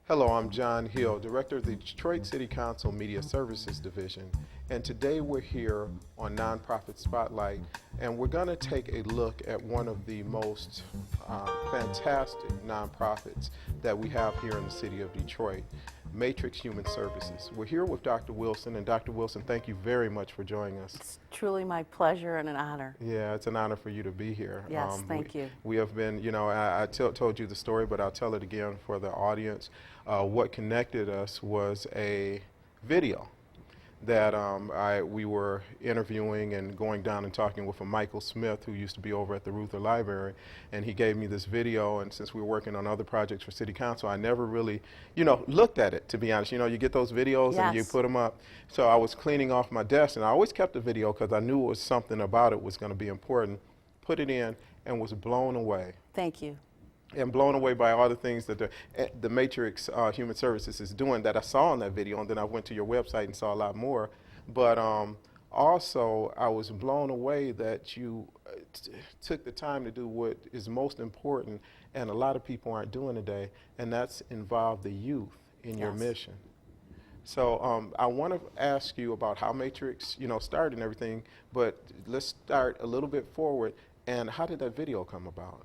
Hello, I'm John Hill, Director of the Detroit City Council Media Services Division, and today we're here on Nonprofit Spotlight, and we're going to take a look at one of the most fantastic nonprofits that we have here in the city of Detroit, Matrix Human Services. We're here with Dr. Wilson, and Dr. Wilson, thank you very much for joining us. It's truly my pleasure and an honor. Yeah, it's an honor for you to be here. Yes, thank you. We have been, I told you the story, but I'll tell it again for the audience. What connected us was a video that we were interviewing and going down and talking with a Michael Smith, who used to be over at the Ruther Library, and he gave me this video. And since we were working on other projects for City Council, I never really, looked at it, to be honest. You get those videos Yes. and you put them up. So I was cleaning off my desk, and I always kept the video because I knew it was something about it was going to be important. Put it in and was blown away. Thank you. And blown away by all the things that the Matrix Human Services is doing that I saw in that video, and then I went to your website and saw a lot more. But also, I was blown away that you took the time to do what is most important, and a lot of people aren't doing today, and that's involve the youth in your Yes. mission. So I want to ask you about how Matrix, started and everything, but let's start a little bit forward. And how did that video come about?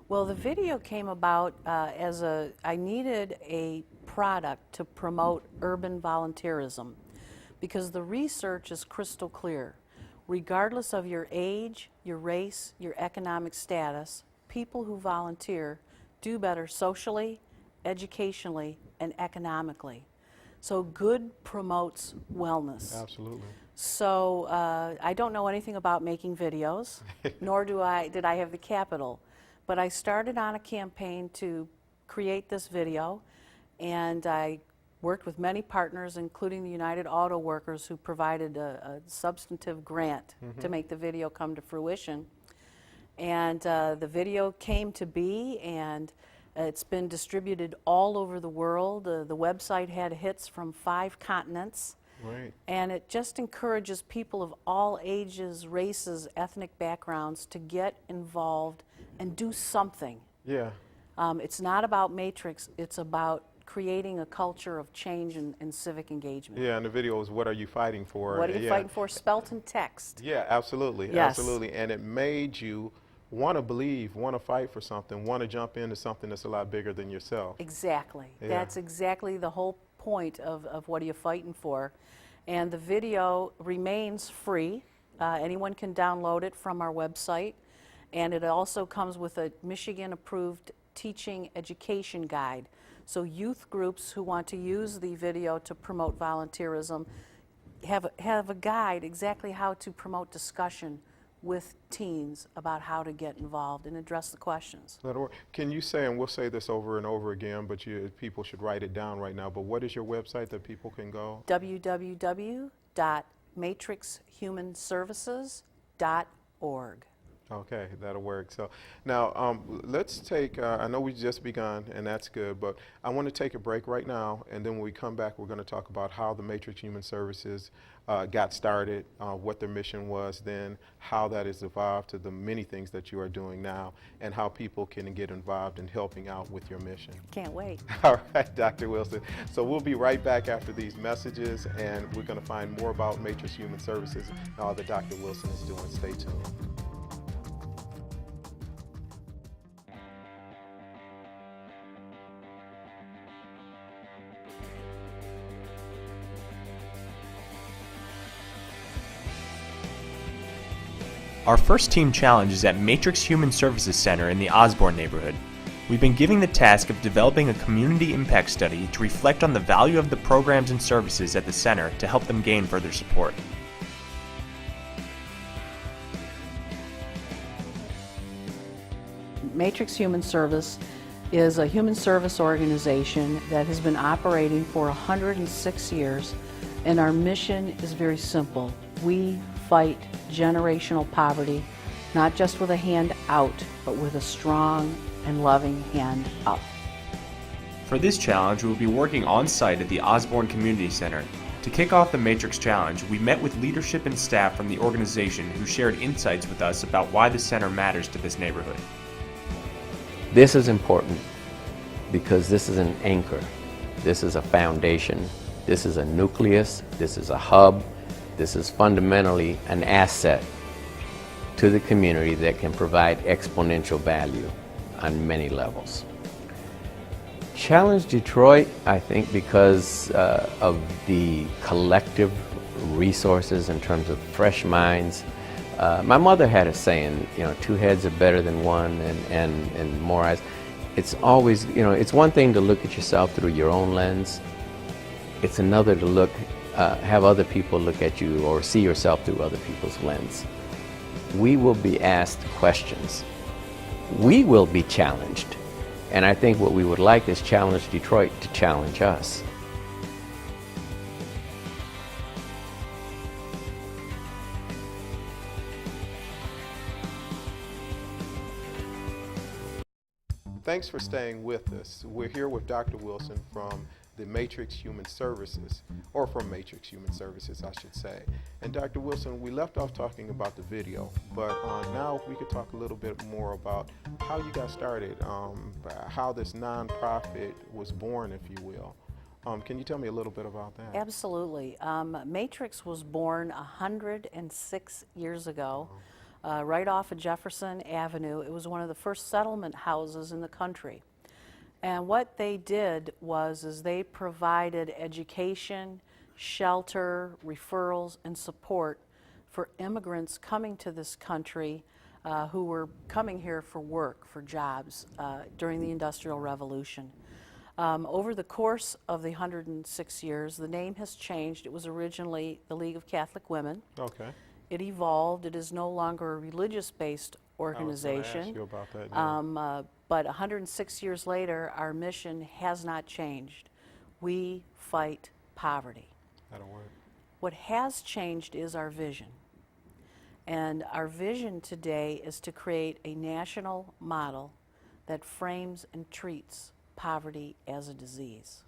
Well, the video came about I needed a product to promote urban volunteerism because the research is crystal clear. Regardless of your age, your race, your economic status, people who volunteer do better socially, educationally, and economically. So good promotes wellness. Absolutely. So I don't know anything about making videos, nor did I have the capital. But I started on a campaign to create this video, and I worked with many partners, including the United Auto Workers, who provided a substantive grant to make the video come to fruition. And the video came to be, and it's been distributed all over the world. The website had hits from 5 continents. Right. And it just encourages people of all ages, races, ethnic backgrounds to get involved and do something. Yeah. It's not about Matrix, it's about creating a culture of change and civic engagement. Yeah, and the video is what are you fighting for? What are you fighting for? Spelt in text. Yeah, absolutely. Yes. Absolutely. And it made you want to believe, want to fight for something, want to jump into something that's a lot bigger than yourself. Exactly. Yeah. That's exactly the whole point of what are you fighting for. And the video remains free. Anyone can download it from our website. And it also comes with a Michigan-approved teaching education guide. So youth groups who want to use the video to promote volunteerism have a guide exactly how to promote discussion with teens about how to get involved and address the questions. Can you say, and we'll say this over and over again, but people should write it down right now, but what is your website that people can go? www.matrixhumanservices.org. Okay, that'll work. So now let's take, I know we've just begun, and that's good, but I want to take a break right now, and then when we come back, we're going to talk about how the Matrix Human Services got started, what their mission was then, how that has evolved to the many things that you are doing now, and how people can get involved in helping out with your mission. Can't wait. All right, Dr. Wilson. So we'll be right back after these messages, and we're going to find more about Matrix Human Services and all that Dr. Wilson is doing. Stay tuned. Our first team challenge is at Matrix Human Services Center in the Osborne neighborhood. We've been given the task of developing a community impact study to reflect on the value of the programs and services at the center to help them gain further support. Matrix Human Service is a human service organization that has been operating for 106 years, and our mission is very simple. We fight generational poverty, not just with a hand out, but with a strong and loving hand up. For this challenge, we will be working on site at the Osborne Community Center. To kick off the Matrix Challenge, we met with leadership and staff from the organization who shared insights with us about why the center matters to this neighborhood. This is important because this is an anchor. This is a foundation. This is a nucleus. This is a hub. This is fundamentally an asset to the community that can provide exponential value on many levels. Challenge Detroit, I think, because of the collective resources in terms of fresh minds. My mother had a saying, you know, 2 heads are better than one, and more eyes. It's always, you know, it's one thing to look at yourself through your own lens. It's another to look, have other people look at you or see yourself through other people's lens. We will be asked questions. We will be challenged. And I think what we would like is Challenge Detroit to challenge us. Thanks for staying with us. We're here with Dr. Wilson from the Matrix Human Services, or from Matrix Human Services, I should say. And Dr. Wilson, we left off talking about the video, but now if we could talk a little bit more about how you got started, how this nonprofit was born, if you will. Can you tell me a little bit about that? Absolutely. Matrix was born 106 years ago, right off of Jefferson Avenue. It was one of the first settlement houses in the country. And what they did was they provided education, shelter, referrals, and support for immigrants coming to this country who were coming here for work, for jobs during the Industrial Revolution. Over the course of the 106 years, the name has changed. It was originally the League of Catholic Women. Okay. It evolved. It is no longer a religious-based organization. I was going to ask you about that. Yeah. But 106 years later, our mission has not changed. We fight poverty. That'll work. What has changed is our vision. And our vision today is to create a national model that frames and treats poverty as a disease.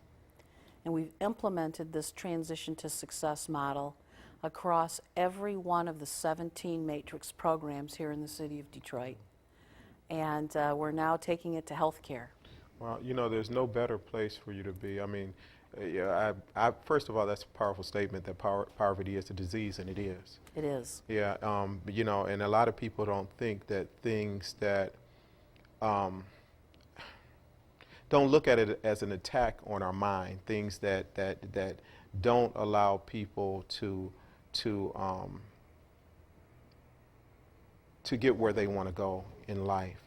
And we've implemented this transition to success model across every one of the 17 Matrix programs here in the city of Detroit. And we're now taking it to healthcare. Well, you know, there's no better place for you to be. I mean, first of all, that's a powerful statement that poverty is a disease, and it is. It is. Yeah, you know, and a lot of people don't think that things that don't look at it as an attack on our mind, things that don't allow people to get where they want to go in life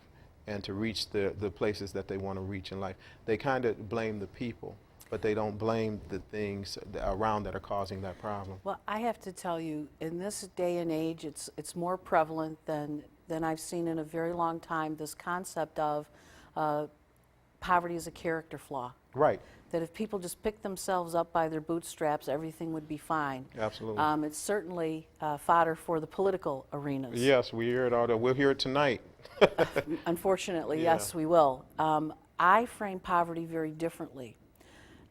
and to reach the places that they want to reach in life. They kind of blame the people, but they don't blame the things around that are causing that problem. Well, I have to tell you, in this day and age, it's more prevalent than I've seen in a very long time, this concept of poverty is a character flaw. Right. That if people just pick themselves up by their bootstraps, everything would be fine. Absolutely. It's certainly fodder for the political arenas. Yes, we hear it all. We'll hear it tonight. Unfortunately, Yeah. yes, we will. I frame poverty very differently.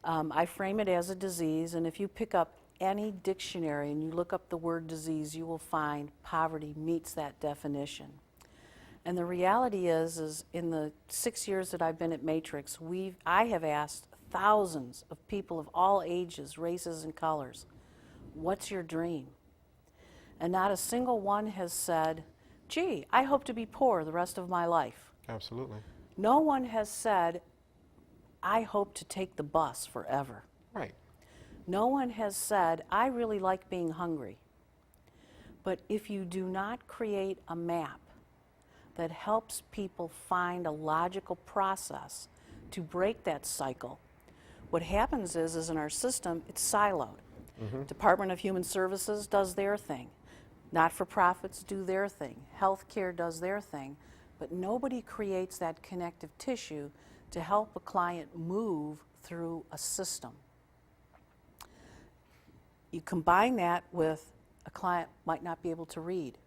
I frame it as a disease, and if you pick up any dictionary and you look up the word disease, you will find poverty meets that definition. And the reality is in the 6 years that I've been at Matrix, I have asked thousands of people of all ages, races, and colors, what's your dream? And not a single one has said, gee, I hope to be poor the rest of my life. Absolutely. No one has said, I hope to take the bus forever. Right. No one has said, I really like being hungry. But if you do not create a map that helps people find a logical process to break that cycle, what happens is in our system, it's siloed. Mm-hmm. Department of Human Services does their thing. Not-for-profits do their thing. Healthcare does their thing. But nobody creates that connective tissue to help a client move through a system. You combine that with a client might not be able to read,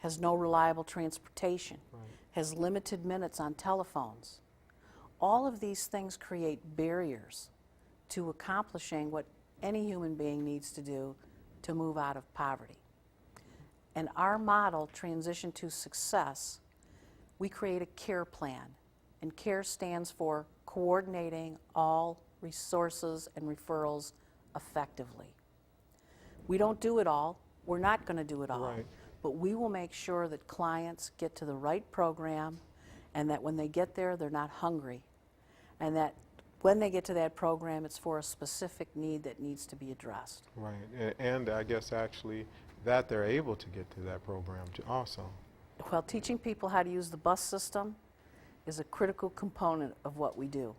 has no reliable transportation, right, has limited minutes on telephones. All of these things create barriers to accomplishing what any human being needs to do to move out of poverty. And our model, Transition to Success, we create a care plan. And CARE stands for Coordinating All Resources and Referrals Effectively. We don't do it all. We're not going to do it all. Right. But we will make sure that clients get to the right program and that when they get there, they're not hungry. And that when they get to that program, it's for a specific need that needs to be addressed. Right, and I guess actually that they're able to get to that program also. Well, teaching people how to use the bus system is a critical component of what we do.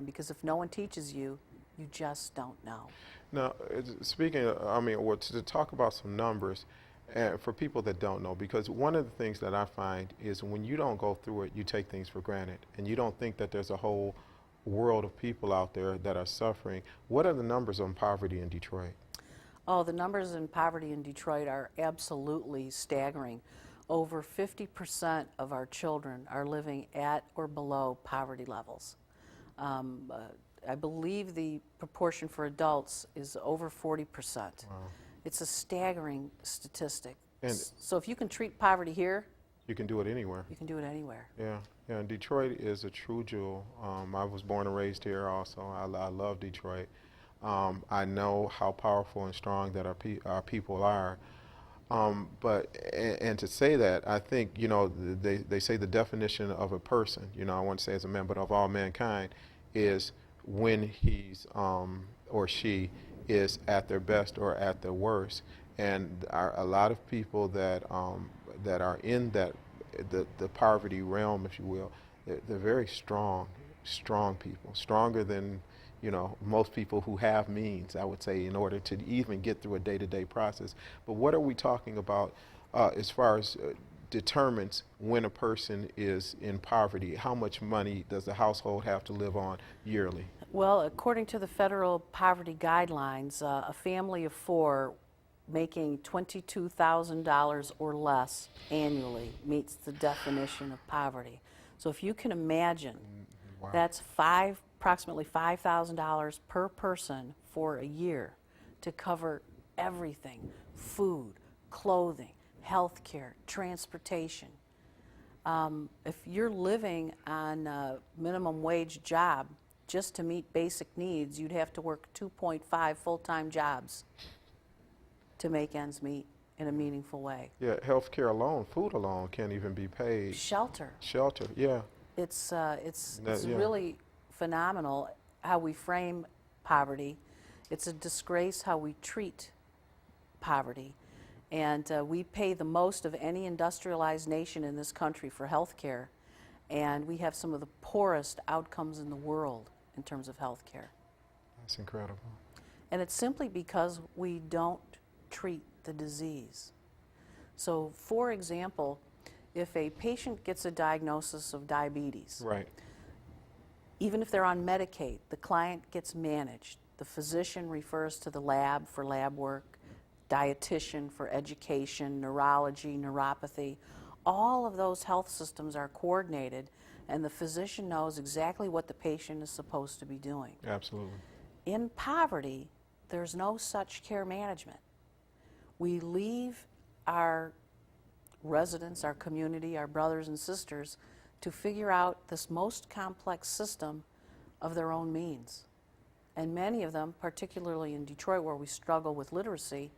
Because if no one teaches you, you just don't know. Now, speaking of, I mean, or to talk about some numbers, for people that don't know, because one of the things that I find is when you don't go through it, you take things for granted, and you don't think that there's a whole world of people out there that are suffering. What are the numbers on poverty in Detroit? Oh, the numbers in poverty in Detroit are absolutely staggering. Over 50% of our children are living at or below poverty levels. I believe the proportion for adults is over 40%. Wow. It's a staggering statistic. And So if you can treat poverty here, you can do it anywhere. you can do it anywhere. Yeah, yeah. And Detroit is a true jewel. I was born and raised here. Also, I love Detroit. I know how powerful and strong that our people are. But to say that, I think they say the definition of a person. I want to say as a man, but of all mankind, is when he's or she is at their best or at their worst. And a lot of people that are in the poverty realm, if you will, they're very strong people, stronger than most people who have means, I would say, in order to even get through a day-to-day process. But what are we talking about as far as determines when a person is in poverty? How much money does the household have to live on yearly? Well, according to the federal poverty guidelines, a family of four making $22,000 or less annually meets the definition of poverty. So if you can imagine, Wow. that's approximately $5,000 per person for a year to cover everything: food, clothing, health care, transportation. If you're living on a minimum wage job just to meet basic needs, you'd have to work 2.5 full-time jobs to make ends meet in a meaningful way. Yeah, health care alone, food alone can't even be paid. Shelter. Shelter, yeah. It's Yeah. really phenomenal how we frame poverty. It's a disgrace how we treat poverty. And we pay the most of any industrialized nation in this country for health care. And we have some of the poorest outcomes in the world in terms of health care. That's incredible. And it's simply because we don't treat the disease. So, for example, if a patient gets a diagnosis of diabetes, Right. even if they're on Medicaid, the client gets managed. The physician refers to the lab for lab work, dietitian for education, neurology, neuropathy. All of those health systems are coordinated, and the physician knows exactly what the patient is supposed to be doing. Absolutely. In poverty, there's no such care management. We leave our residents, our community, our brothers and sisters to figure out this most complex system of their own means. And many of them, particularly in Detroit where we struggle with literacy,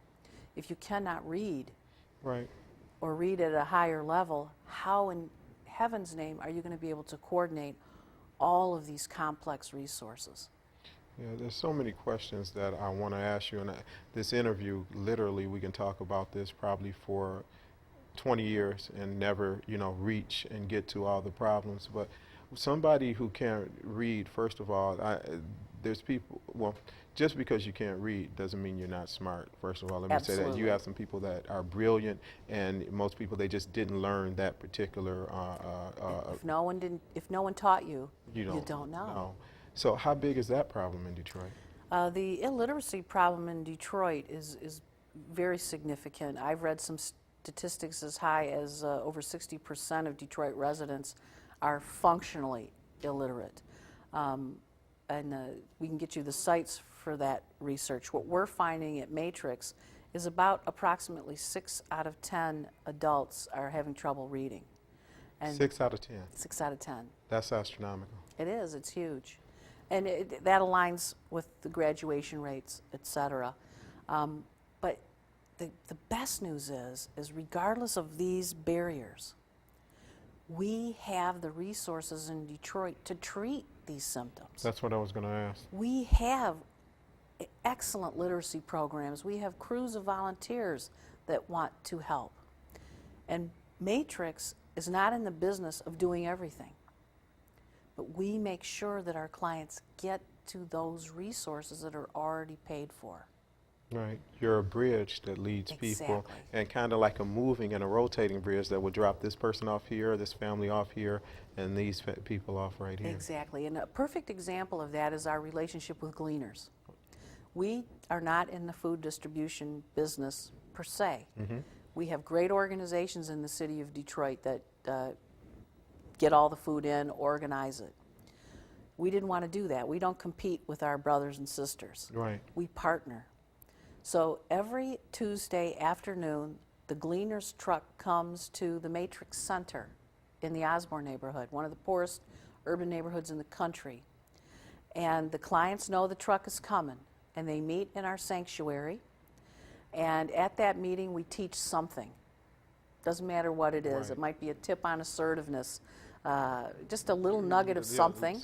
if you cannot read Right. or read at a higher level, how in heaven's name are you going to be able to coordinate all of these complex resources? Yeah, there's so many questions that I want to ask you. And this interview, literally, we can talk about this probably for 20 years and never, reach and get to all the problems. But somebody who can't read, first of all, there's people, well, just because you can't read doesn't mean you're not smart, first of all. Let me say that. Absolutely. You have some people that are brilliant, and most people, they just didn't learn that particular, If no one taught you, you you don't know. So how big is that problem in Detroit? The illiteracy problem in Detroit is very significant. I've read some statistics as high as over 60% of Detroit residents are functionally illiterate. And we can get you the sites for that research. What we're finding at Matrix is about approximately 6 out of 10 adults are having trouble reading. And 6 out of 10. 6 out of 10. That's astronomical. It is, it's huge. And that aligns with the graduation rates, et cetera. But the best news is regardless of these barriers, we have the resources in Detroit to treat these symptoms. That's what I was going to ask. We have excellent literacy programs. We have crews of volunteers that want to help. And Matrix is not in the business of doing everything, but we make sure that our clients get to those resources that are already paid for. Right. You're a bridge that leads people, Exactly. and kind of like a moving and a rotating bridge that will drop this person off here, this family off here, and these people off right here. Exactly. And a perfect example of that is our relationship with Gleaners. We are not in the food distribution business per se. We have great organizations in the city of Detroit that get all the food in, organize it. We didn't want to do that. We don't compete with our brothers and sisters. Right. We partner. So every Tuesday afternoon, the Gleaners truck comes to the Matrix Center in the Osborne neighborhood, one of the poorest urban neighborhoods in the country. And the clients know the truck is coming, and they meet in our sanctuary. And at that meeting, we teach something. Doesn't matter what it is. Right. It might be a tip on assertiveness, just a little nugget of something.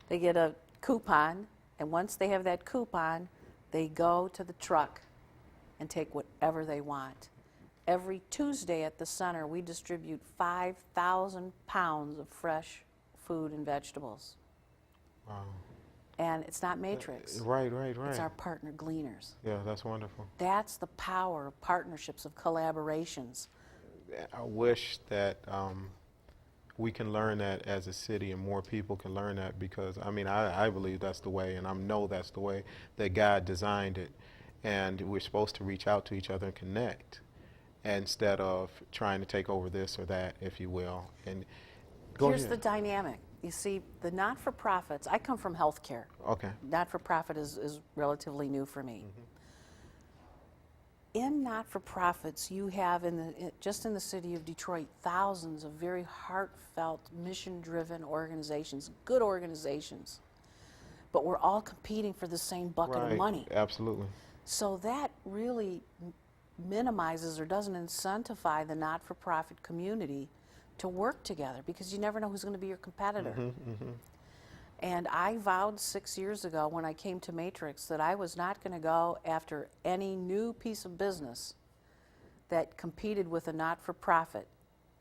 They get a coupon, and once they have that coupon, they go to the truck and take whatever they want. Every Tuesday at the center, we distribute 5,000 pounds of fresh food and vegetables. Wow. And it's not Matrix. Right. It's our partner Gleaners. Yeah, that's wonderful. That's the power of partnerships, of collaborations. I wish that we can learn that as a city, and more people can learn that, because I mean, I believe that's the way, and I know that's the way that God designed it, and we're supposed to reach out to each other and connect instead of trying to take over this or that, if you will. And Here's the dynamic. You see, the not-for-profits, I come from healthcare. Okay. Not-for-profit is relatively new for me. In not-for-profits, you have, just in the city of Detroit, thousands of very heartfelt, mission-driven organizations, good organizations. But we're all competing for the same bucket of money. Absolutely. So that really minimizes or doesn't incentivize the not-for-profit community to work together, because you never know who's going to be your competitor. And I vowed 6 years ago when I came to Matrix that I was not going to go after any new piece of business that competed with a not-for-profit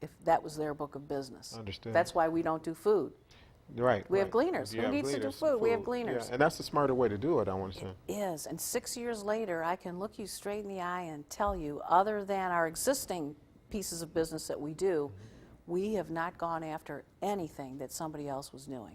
if that was their book of business. Understood. That's why we don't do food. Right. We have Gleaners. You Who have needs to do Gleaners, food? We have Gleaners. Yeah, and that's the smarter way to do it, I want to say. It is. And 6 years later, I can look you straight in the eye and tell you, other than our existing pieces of business that we do, we have not gone after anything that somebody else was doing.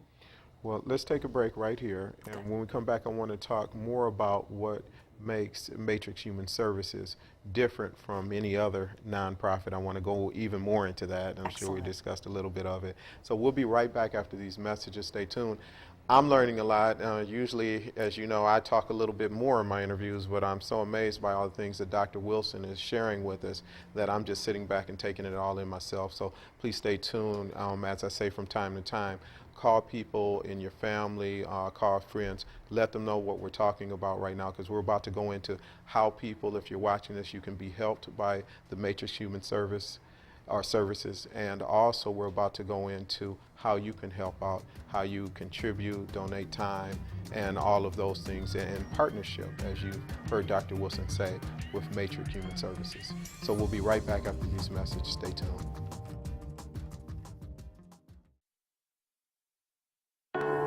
Well, let's take a break right here, and when we come back, I want to talk more about what makes Matrix Human Services different from any other nonprofit. I want to go even more into that. I'm sure we Excellent. discussed a little bit of it. So we'll be right back after these messages. Stay tuned. I'm learning a lot. Usually, as you know, I talk a little bit more in my interviews, but I'm so amazed by all the things that Dr. Wilson is sharing with us that I'm just sitting back and taking it all in myself. So please stay tuned. As I say from time to time, call people in your family, call friends, let them know what we're talking about right now, because we're about to go into how people, if you're watching this, you can be helped by the Matrix Human Services, and also we're about to go into how you can help out, how you contribute, donate time, and all of those things in partnership, as you heard Dr. Wilson say, with Matrix Human Services. So we'll be right back after these messages. Stay tuned.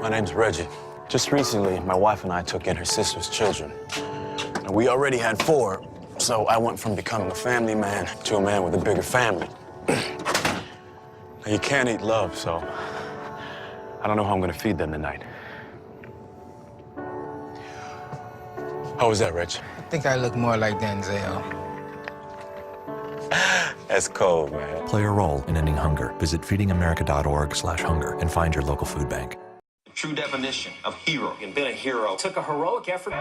My name's Reggie. Just recently, my wife and I took in her sister's children. And we already had 4, so I went from becoming a family man to a man with a bigger family. Now, you can't eat love, so I don't know how I'm gonna feed them tonight. How was that, Rich? I think I look more like Denzel. That's cold, man. Play a role in ending hunger. Visit feedingamerica.org/hunger and find your local food bank. True definition of hero. And being a hero took a heroic effort.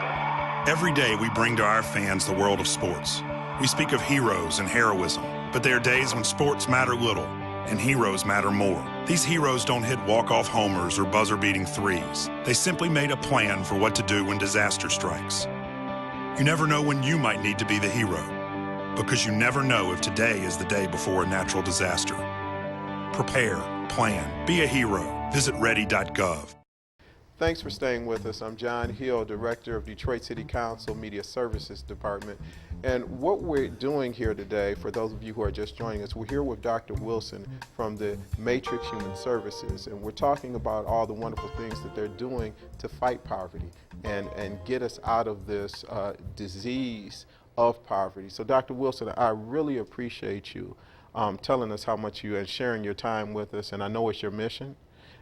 Every day we bring to our fans the world of sports. We speak of heroes and heroism, but there are days when sports matter little. and heroes matter more. These heroes don't hit walk-off homers or buzzer-beating threes. They simply made a plan for what to do when disaster strikes. You never know when you might need to be the hero, because you never know if today is the day before a natural disaster. Prepare, plan, be a hero. Visit ready.gov. Thanks for staying with us. I'm John Hill, Director of Detroit City Council Media Services Department. And what we're doing here today, for those of you who are just joining us, we're here with Dr. Wilson from the Matrix Human Services, and we're talking about all the wonderful things that they're doing to fight poverty and get us out of this disease of poverty. So Dr. Wilson, I really appreciate you telling us how much you and sharing your time with us, and I know it's your mission.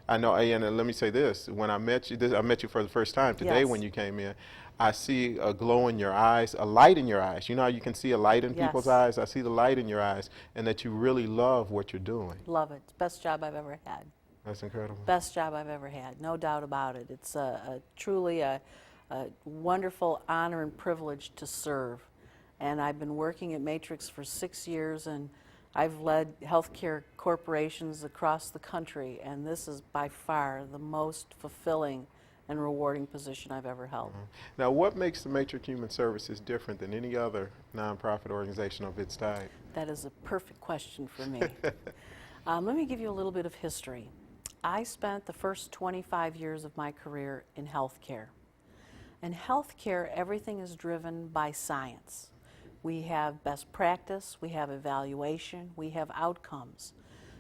I know, and let me say this, when I met you, I met you for the first time today. Yes. When you came in. I see a glow in your eyes, a light in your eyes. You know how you can see a light in Yes. people's eyes? I see the light in your eyes, and that you really love what you're doing. Love it. Best job I've ever had. That's incredible. Best job I've ever had, no doubt about it. It's truly a wonderful honor and privilege to serve. And I've been working at Matrix for 6 years, and I've led healthcare corporations across the country, and this is by far the most fulfilling and rewarding position I've ever held. Now, what makes the Matrix Human Services different than any other nonprofit organization of its type? That is a perfect question for me. Let me give you a little bit of history. I spent the first 25 years of my career in healthcare. In healthcare, everything is driven by science. We have best practice, we have evaluation, we have outcomes.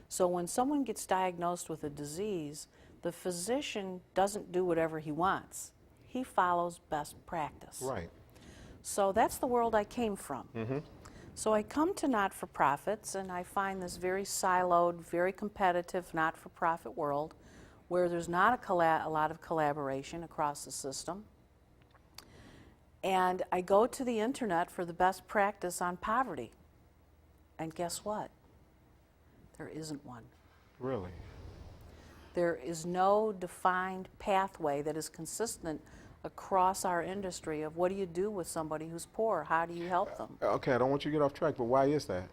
So when someone gets diagnosed with a disease, the physician doesn't do whatever he wants. He follows best practice. Right. So that's the world I came from. So I come to not-for-profits, and I find this very siloed, very competitive not-for-profit world where there's not a lot of collaboration across the system. And I go to the internet for the best practice on poverty. And guess what? There isn't one. Really? There is no defined pathway that is consistent across our industry of what do you do with somebody who's poor? How do you help them? Okay, I don't want you to get off track, but why is that?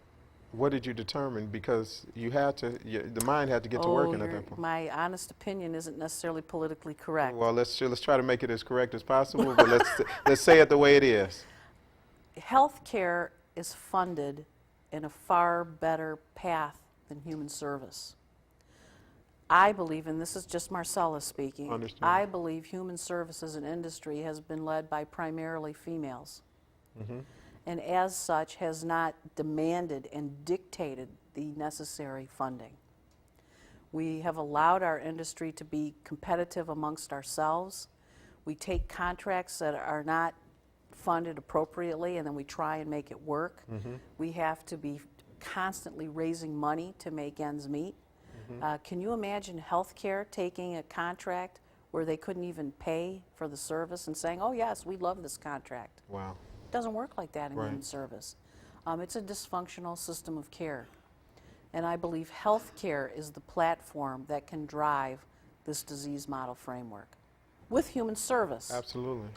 What did you determine? Because you had to, the mind had to get to working at that point. My honest opinion isn't necessarily politically correct. Well, let's try to make it as correct as possible, but let's say it the way it is. Healthcare is funded in a far better path than human service. I believe, and this is just Marcella speaking, Understood. I believe human service as an industry has been led by primarily females. And as such has not demanded and dictated the necessary funding. We have allowed our industry to be competitive amongst ourselves. We take contracts that are not funded appropriately and then we try and make it work. We have to be constantly raising money to make ends meet. Can you imagine healthcare taking a contract where they couldn't even pay for the service and saying, oh yes, we love this contract? Wow. It doesn't work like that in Right. human service. It's a dysfunctional system of care. And I believe healthcare is the platform that can drive this disease model framework with human service. Absolutely.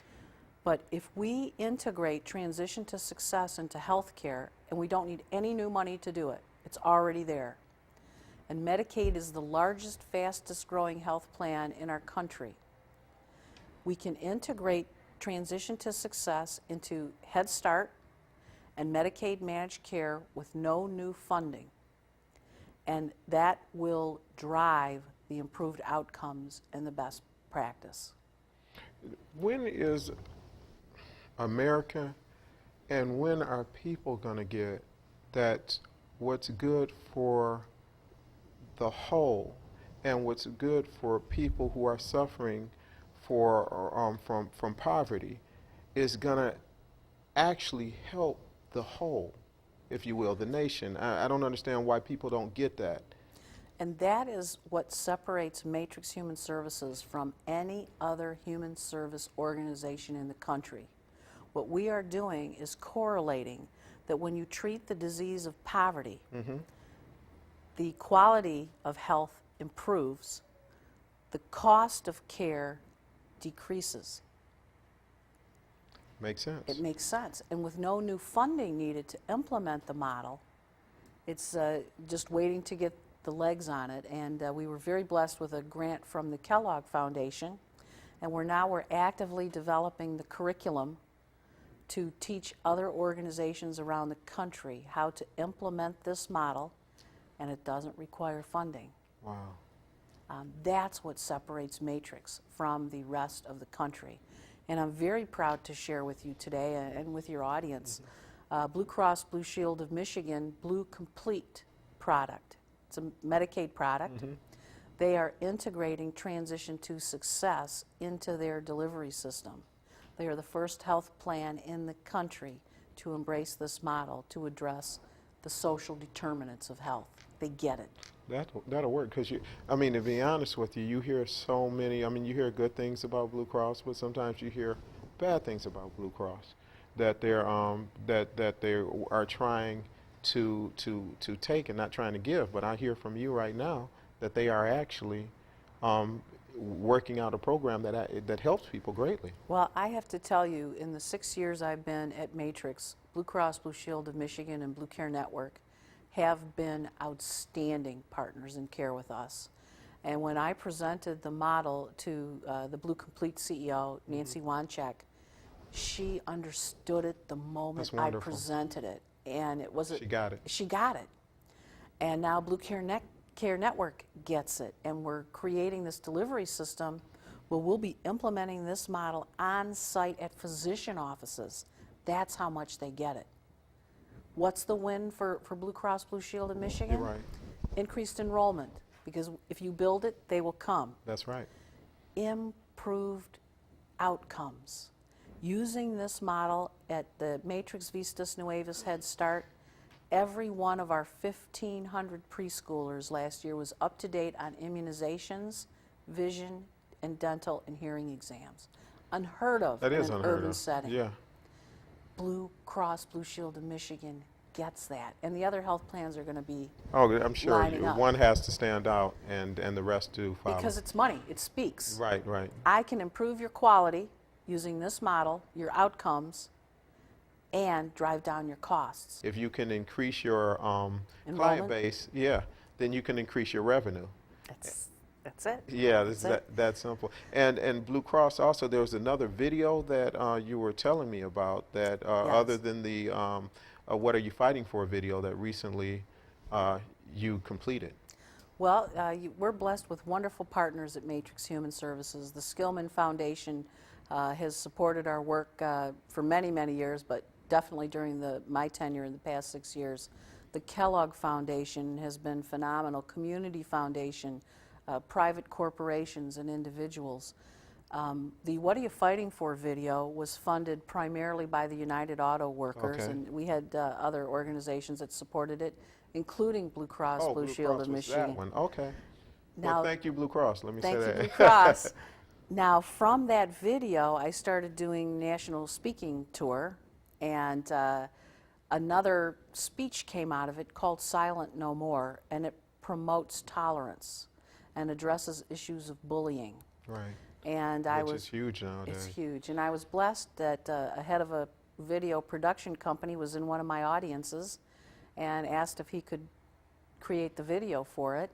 But if we integrate transition to success into healthcare, and we don't need any new money to do it, it's already there. And Medicaid is the largest, fastest growing health plan in our country. We can integrate transition to success into Head Start and Medicaid managed care with no new funding. And that will drive the improved outcomes and the best practice. When is America and when are people going to get that what's good for the whole and what's good for people who are suffering from poverty is going to actually help the whole, if you will, the nation? I don't understand why people don't get that. And that is what separates Matrix Human Services from any other human service organization in the country. What we are doing is correlating that when you treat the disease of poverty, the quality of health improves, the cost of care decreases. Makes sense. It makes sense. And with no new funding needed to implement the model, it's just waiting to get the legs on it, and we were very blessed with a grant from the Kellogg Foundation, and we're actively developing the curriculum to teach other organizations around the country how to implement this model, and it doesn't require funding. Wow. That's what separates Matrix from the rest of the country. And I'm very proud to share with you today and with your audience Blue Cross Blue Shield of Michigan Blue Complete product. It's a Medicaid product. They are integrating Transition to Success into their delivery system. They are the first health plan in the country to embrace this model to address the social determinants of health. They get it. That'll work, because I mean, to be honest with you, you hear so many, I mean, you hear good things about Blue Cross, but sometimes you hear bad things about Blue Cross, that they're that they are trying to take and not trying to give. But I hear from you right now that they are actually working out a program that helps people greatly. Well, I have to tell you, in the 6 years I've been at Matrix, Blue Cross Blue Shield of Michigan and Blue Care Network have been outstanding partners in care with us. And when I presented the model to the Blue Complete CEO, Nancy Wanchek, she understood it the moment I presented it. And it was She got it. She got it. And now Blue Care Network gets it. And we're creating this delivery system where we'll be implementing this model on site at physician offices. That's how much they get it. What's the win for Blue Cross Blue Shield of Michigan? You're right. Increased enrollment, because if you build it, they will come. That's right. Improved outcomes. Using this model at the Matrix Vistas Nuevas Head Start, every one of our 1,500 preschoolers last year was up to date on immunizations, vision, and dental and hearing exams. Unheard of in an urban setting. Yeah. Blue Cross Blue Shield of Michigan gets that, and the other health plans are going to be I'm sure lining up. one has to stand out, and the rest do follow. Because it's money, it speaks. Right, right. I can improve your quality using this model, your outcomes, and drive down your costs. If you can increase your client Enrollment? base, yeah, then you can increase your revenue. That's it. Yeah, That's that simple. And Blue Cross also, there was another video that you were telling me about that Yes. other than the What Are You Fighting For video that recently you completed. Well, we're blessed with wonderful partners at Matrix Human Services. The Skillman Foundation has supported our work for many, many years, but definitely during my tenure in the past 6 years. The Kellogg Foundation has been phenomenal. Community Foundation, private corporations and individuals. The What Are You Fighting For video was funded primarily by the United Auto Workers, Okay. and we had other organizations that supported it, including Blue Cross Blue Shield Cross of was Michigan. that one. Okay. Now, Well, thank you, Blue Cross. Let me say thank that. you, Blue Cross. Now, from that video, I started doing national speaking tour, and another speech came out of it called Silent No More, and it promotes tolerance and addresses issues of bullying. Right. And Which is huge nowadays. It's huge, and I was blessed that a head of a video production company was in one of my audiences and asked if he could create the video for it.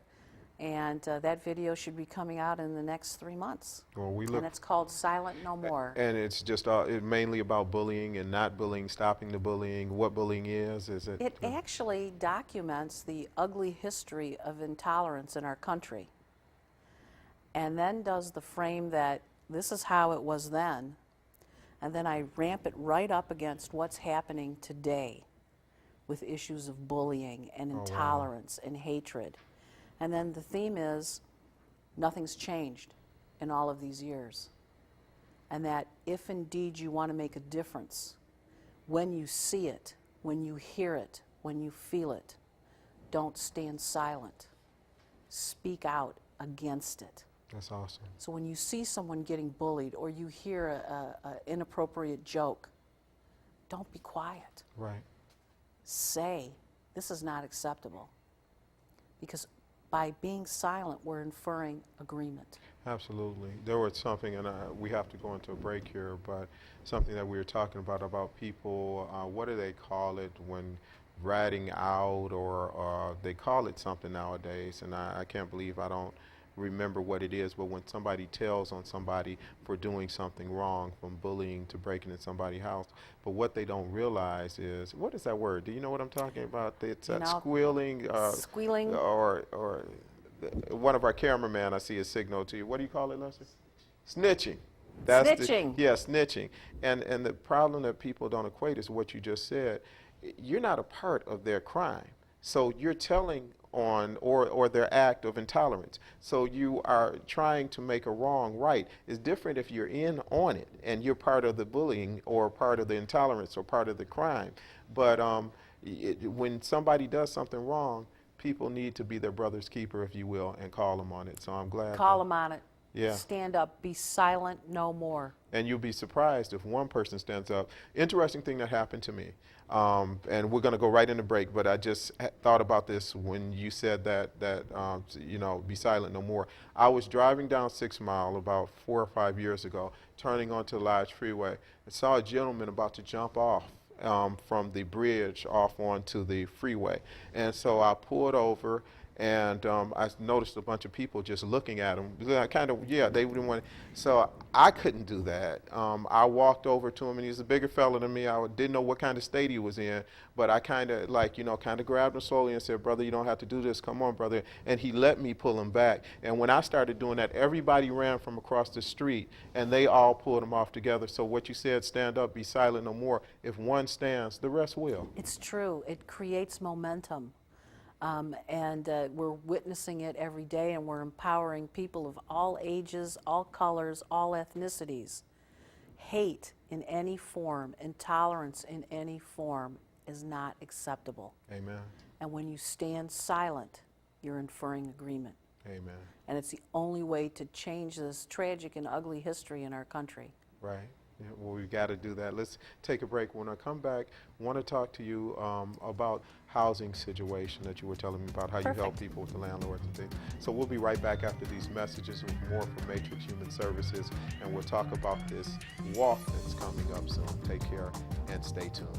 And that video should be coming out in the next 3 months. Well, we And look, it's called Silent No More. and it's just mainly about bullying and not bullying, stopping the bullying. What bullying is it? It actually documents the ugly history of intolerance in our country, and then does the frame that this is how it was then, and then I ramp it right up against what's happening today with issues of bullying and intolerance and hatred. And then the theme is nothing's changed in all of these years, and that if indeed you want to make a difference, when you see it, when you hear it, when you feel it, don't stand silent. Speak out against it. That's awesome. So when you see someone getting bullied or you hear an inappropriate joke, don't be quiet. Right. Say, this is not acceptable. Because by being silent, we're inferring agreement. Absolutely. There was something, and we have to go into a break here, but something that we were talking about people, what do they call it when ratting out, or they call it something nowadays, and I can't believe I don't remember what it is, but when somebody tells on somebody for doing something wrong, from bullying to breaking in somebody's house, but what they don't realize is, what is that word? Do you know what I'm talking about? It's that squealing, squealing, or one of our cameramen, I see a signal to you. What do you call it, Leslie? Snitching. That's snitching. Yeah, snitching. And the problem that people don't equate is what you just said. You're not a part of their crime. So you're telling on or their act of intolerance. So you are trying to make a wrong right. It's different if you're in on it and you're part of the bullying or part of the intolerance or part of the crime. But when somebody does something wrong, people need to be their brother's keeper, if you will, and call them on it. So I'm glad. Call them on it. Yeah. Stand up. Be silent no more. And you'll be surprised if one person stands up. Interesting thing that happened to me, and we're going to go right into break, but I just thought about this when you said that you know, be silent no more. I was driving down 6 Mile about 4 or 5 years ago, turning onto the Lodge Freeway, and saw a gentleman about to jump off from the bridge off onto the freeway. And so I pulled over, and I noticed a bunch of people just looking at him. They wouldn't want to. So I couldn't do that. I walked over to him, and he's a bigger fella than me. I didn't know what kind of state he was in, but I kind of grabbed him slowly and said, "Brother, you don't have to do this. Come on, brother." And he let me pull him back. And when I started doing that, everybody ran from across the street, and they all pulled him off together. So what you said, stand up, be silent no more. If one stands, the rest will. It's true. It creates momentum. We're witnessing it every day, and we're empowering people of all ages, all colors, all ethnicities. Hate in any form, intolerance in any form is not acceptable. Amen. And when you stand silent, you're inferring agreement. Amen. And it's the only way to change this tragic and ugly history in our country. Right. Yeah, well, we've got to do that. Let's take a break. When I come back, I want to talk to you about housing situation that you were telling me about, how you help people with the landlords and things. So we'll be right back after these messages with more from Matrix Human Services, and we'll talk about this walk that's coming up soon. Take care and stay tuned.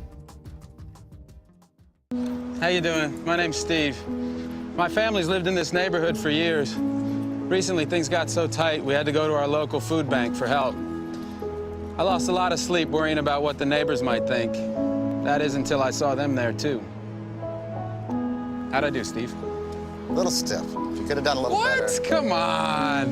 How you doing? My name's Steve. My family's lived in this neighborhood for years. Recently, things got so tight, we had to go to our local food bank for help. I lost a lot of sleep worrying about what the neighbors might think. That is until I saw them there, too. How'd I do, Steve? A little stiff. You could have done a little better. What? Come on.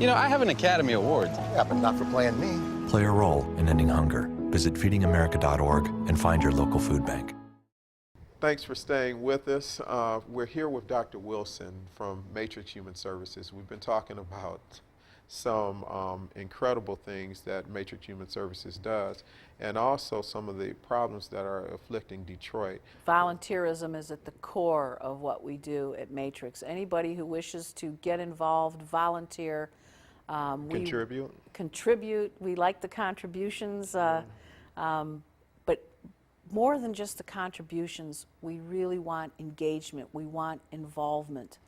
You know, I have an Academy Award. Yeah, but not for playing me. Play a role in ending hunger. Visit feedingamerica.org and find your local food bank. Thanks for staying with us. We're here with Dr. Wilson from Matrix Human Services. We've been talking about some incredible things that Matrix Human Services does, and also some of the problems that are afflicting Detroit. Volunteerism is at the core of what we do at Matrix. Anybody who wishes to get involved, volunteer, contribute. We like the contributions, but more than just the contributions, we really want engagement. We want involvement.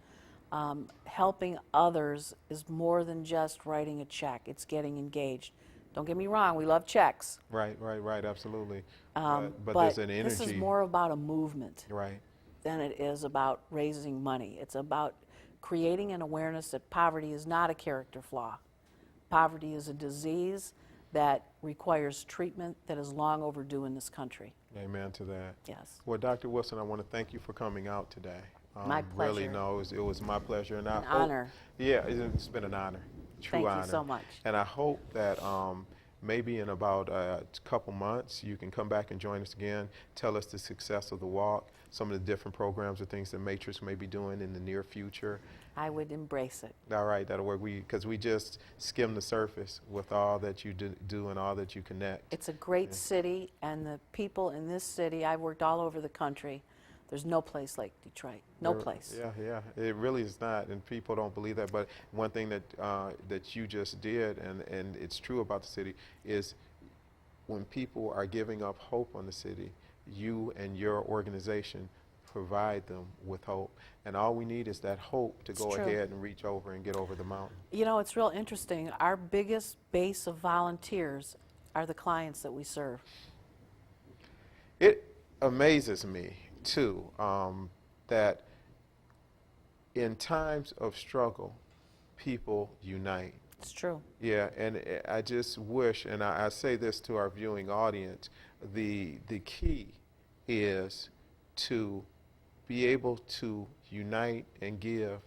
Helping others is more than just writing a check. It's getting engaged. Don't get me wrong, we love checks. Right, absolutely. But there's an energy. This is more about a movement than it is about raising money. It's about creating an awareness that poverty is not a character flaw. Poverty is a disease that requires treatment that is long overdue in this country. Amen to that. Yes. Well, Dr. Wilson, I want to thank you for coming out today. My pleasure. Really, no, it was my pleasure. And an honor. Yeah, it's been an honor. True honor. Thank you so much. And I hope that maybe in about a couple months you can come back and join us again, tell us the success of the walk, some of the different programs or things that Matrix may be doing in the near future. I would embrace it. All right, that'll work. Because we just skim the surface with all that you do and all that you connect. It's a great city, and the people in this city, I've worked all over the country. There's no place like Detroit. No place. Yeah. It really is not, and people don't believe that. But one thing that that you just did, and it's true about the city, is when people are giving up hope on the city, you and your organization provide them with hope. And all we need is that hope to go ahead and reach over and get over the mountain. You know, it's real interesting. Our biggest base of volunteers are the clients that we serve. amazes me too that in times of struggle, people unite. It's true. Yeah, and I just wish, and I say this to our viewing audience, the key is to be able to unite and give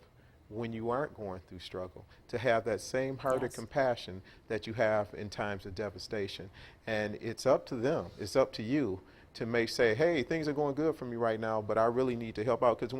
when you aren't going through struggle, to have that same heart of compassion that you have in times of devastation. And it's up to them, it's up to you to say, hey, things are going good for me right now, but I really need to help out. Because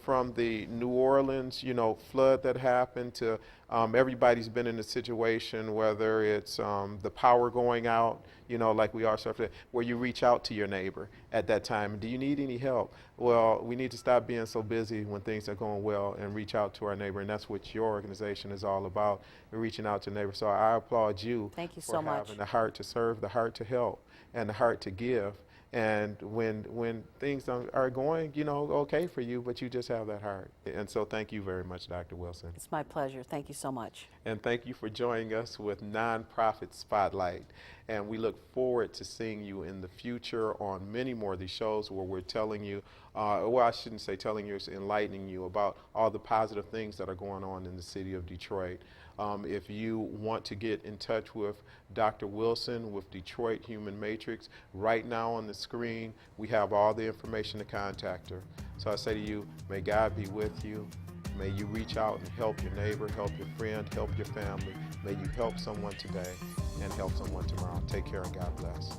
from the New Orleans, flood that happened to everybody's been in a situation, whether it's the power going out, like we are suffering, where you reach out to your neighbor at that time. Do you need any help? Well, we need to stop being so busy when things are going well and reach out to our neighbor. And that's what your organization is all about, reaching out to neighbors. So I applaud you, Thank you for so much. having the heart to serve, the heart to help, and the heart to give. And when things are going, okay for you, but you just have that heart. And so thank you very much, Dr. Wilson. It's my pleasure. Thank you so much. And thank you for joining us with Nonprofit Spotlight. And we look forward to seeing you in the future on many more of these shows where we're telling you, well, I shouldn't say telling you, it's enlightening you about all the positive things that are going on in the city of Detroit. If you want to get in touch with Dr. Wilson with Detroit Human Matrix, right now on the screen, we have all the information to contact her. So I say to you, may God be with you. May you reach out and help your neighbor, help your friend, help your family. May you help someone today and help someone tomorrow. Take care and God bless.